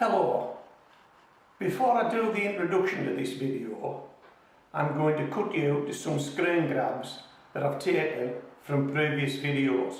Hello. Before I do the introduction to this video, I'm going to cut you to some screen grabs that I've taken from previous videos.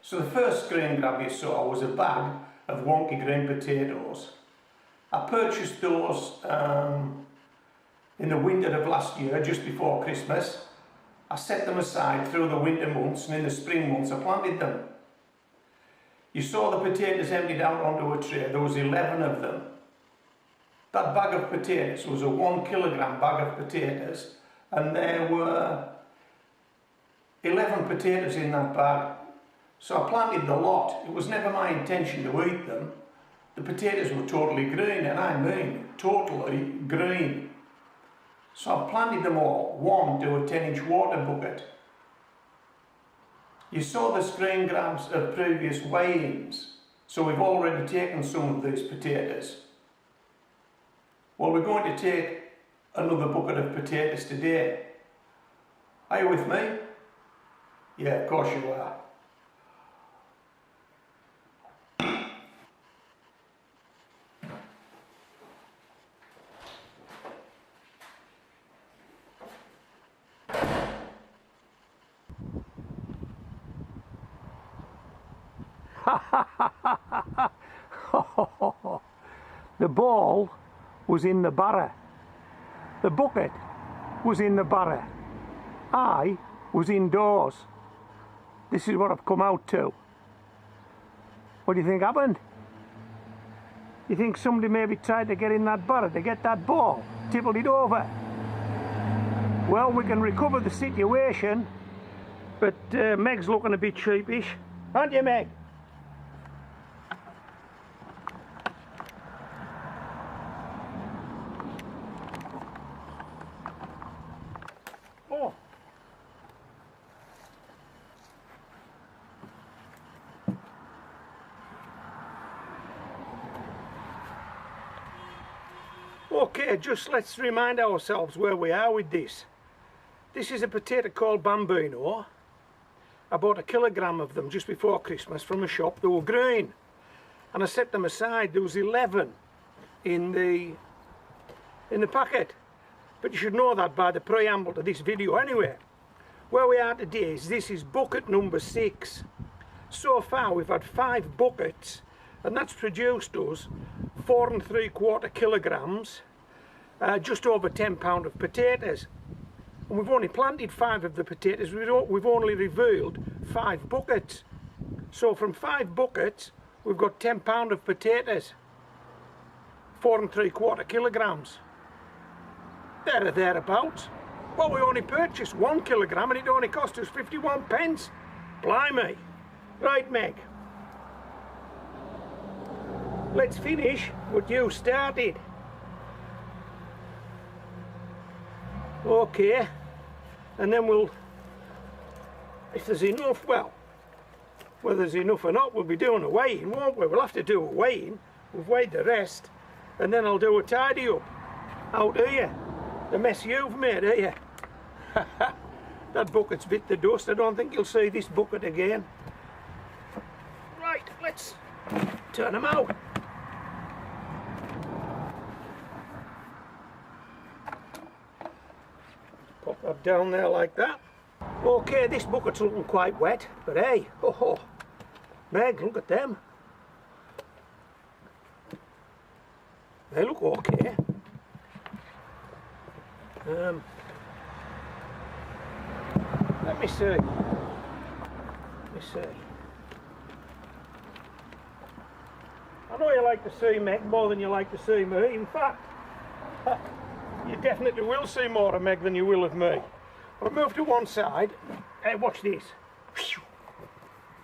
So the first screen grab you saw was a bag of Wonky green potatoes. I purchased those in the winter of last year, just before Christmas. I set them aside through the winter months, and in the spring months I planted them. You saw the potatoes emptied out onto a tray. There was 11 of them. That bag of potatoes was a 1 kilogram bag of potatoes, and there were 11 potatoes in that bag. So I planted the lot. It was never my intention to eat them. The potatoes were totally green, and I mean totally green. So I planted them all, one to a 10-inch water bucket. You saw the screen grabs of previous weigh-ins, so we've already taken some of these potatoes. Well, we're going to take another bucket of potatoes today. Are you with me? Yeah, of course you are. The ball was in the barrow. The bucket was in the barrow. I was indoors. This is what I've come out to. What do you think happened? You think somebody maybe tried to get in that barrow to get that ball, tippled it over? Well, we can recover the situation, but Meg's looking a bit sheepish, aren't you, Meg? Oh. Okay, just let's remind ourselves where we are with this. This is a potato called Bambino. I bought 1 kilogram of them just before Christmas from a shop. They were green, and I set them aside. There was 11 in the packet, but you should know that by the preamble to this video. Anyway, where we are today is this is bucket number 6. So far we've had 5 buckets, and that's produced us 4 3/4 kilograms, just over 10 pounds of potatoes. And we've only planted 5 of the potatoes. We've only revealed 5 buckets. So from 5 buckets we've got 10 pounds of potatoes, 4 3/4 kilograms. There or thereabouts. Well, we only purchased 1 kilogram and it only cost us 51 pence. Blimey. Right, Meg. Let's finish what you started. Okay, and then we'll, if there's enough, well, whether there's enough or not, we'll be doing a weighing, won't we? We'll have to do a weighing. We've weighed the rest, and then I'll do a tidy up out here. The mess you've made here. That bucket's bit the dust. I don't think you'll see this bucket again. Right, let's turn them out. Pop that down there like that. Okay, this bucket's looking quite wet, but hey, oh, Meg, look at them. They look okay. Let me see. Let me see. I know you like to see Meg more than you like to see me. In fact, you definitely will see more of Meg than you will of me. I'll move to one side. Hey, watch this.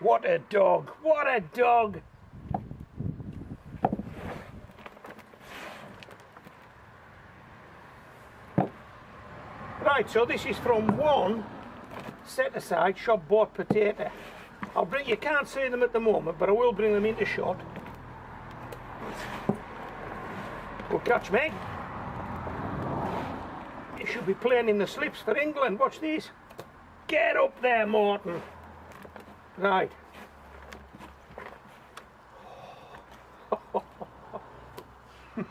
What a dog! What a dog! Right, so this is from one set aside shop bought potato. You can't see them at the moment, but I will bring them into shot. Good catch, Meg. You should be playing in the slips for England. Watch this. Get up there, Morton. Right.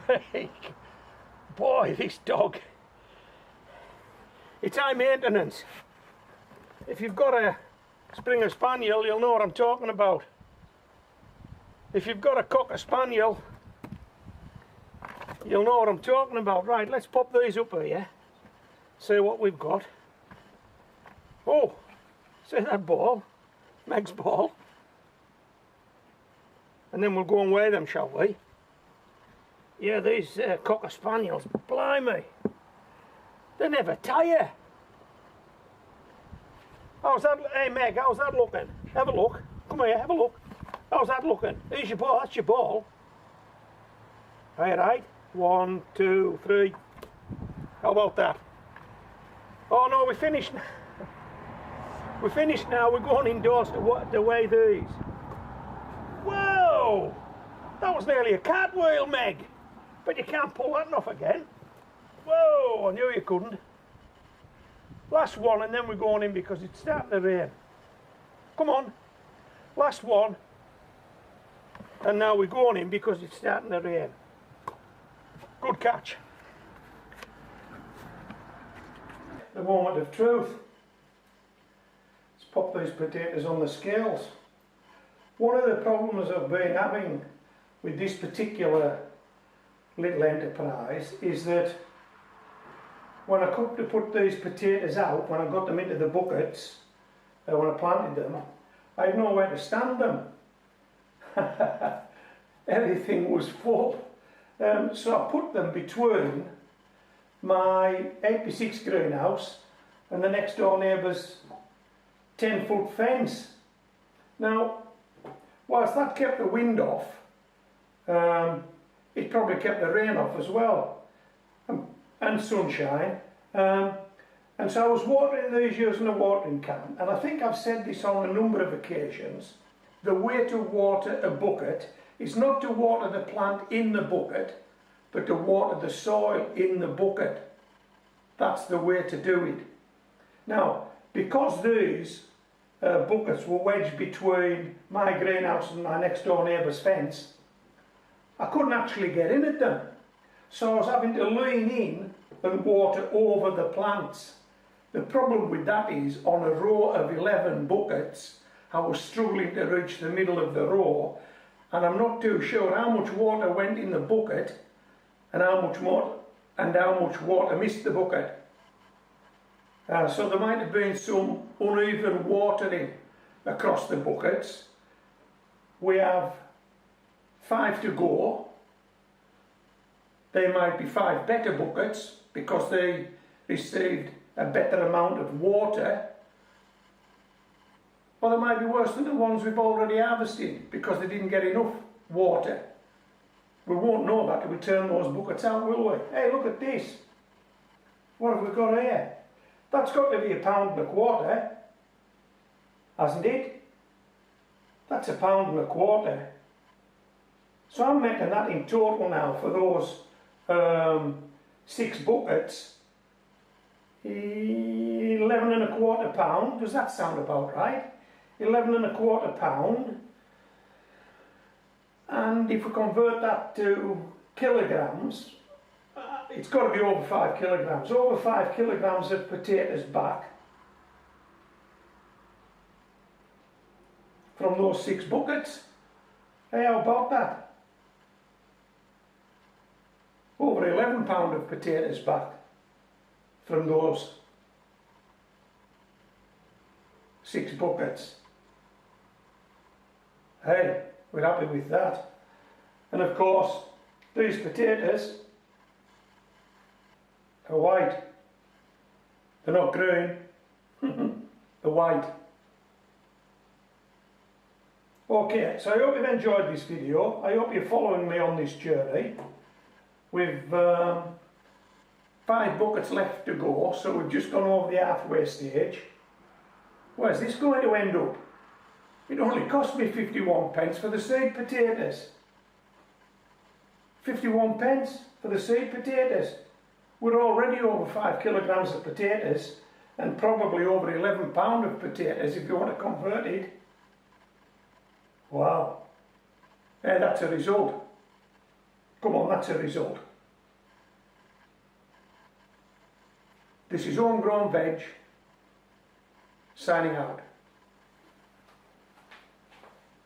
Meg. Boy, this dog. It's high maintenance. If you've got a Springer Spaniel, you'll know what I'm talking about. If you've got a Cocker Spaniel, you'll know what I'm talking about. Right, let's pop these up here. See what we've got. Oh, see that ball? Meg's ball. And then we'll go and weigh them, shall we? Yeah, these Cocker Spaniels, blimey. They never tire. How's that? Hey Meg, how's that looking? Have a look. Come here, have a look. How's that looking? Here's your ball, that's your ball. Alright, 1, 2, 3. How about that? Oh no, we're finished. We're finished now, we're going indoors to weigh these. Whoa! That was nearly a cartwheel, Meg. But you can't pull that off again. Whoa, I knew you couldn't. Last one, and then we're going in because it's starting to rain. Come on. Last one. And now we're going in because it's starting to rain. Good catch. The moment of truth. Let's pop these potatoes on the scales. One of the problems I've been having with this particular little enterprise is that when I come to put these potatoes out, when I got them into the buckets, when I planted them, I had nowhere to stand them. Everything was full. So I put them between my 8x6 greenhouse and the next door neighbour's 10-foot fence. Now, whilst that kept the wind off, it probably kept the rain off as well. And sunshine, and so I was watering these using a watering can, and I think I've said this on a number of occasions. The way to water a bucket is not to water the plant in the bucket, but to water the soil in the bucket. That's the way to do it. Now, because these buckets were wedged between my greenhouse and my next door neighbour's fence, I couldn't actually get in at them. So I was having to lean in and water over the plants. The problem with that is, on a row of 11 buckets, I was struggling to reach the middle of the row, and I'm not too sure how much water went in the bucket and how much water missed the bucket. So there might have been some uneven watering across the buckets. We have 5 to go. They might be 5 better buckets because they received a better amount of water, or they might be worse than the ones we've already harvested because they didn't get enough water. We won't know that till we turn those buckets out, will we? Hey, look at this. What have we got here? That's got to be £1.25, hasn't it? That's £1.25. So I'm making that in total now for those 6 buckets. £11.25. Does that sound about right? £11.25. And if we convert that to kilograms, it's got to be over 5 kilograms. Over 5 kilograms of potatoes back from those 6 buckets. Hey, how about that? Over £11 of potatoes back from those 6 buckets. Hey, we're happy with that. And of course, these potatoes are white. They're not green. They're white. Okay, so I hope you've enjoyed this video. I hope you're following me on this journey. We've 5 buckets left to go, so we've just gone over the halfway stage. Where's this going to end up? It only cost me 51 pence for the seed potatoes. 51 pence for the seed potatoes. We're already over 5 kilograms of potatoes and probably over £11 of potatoes if you want to convert it. Wow. Hey, that's a result. Come on, that's a result. This is Homegrown Veg, signing out.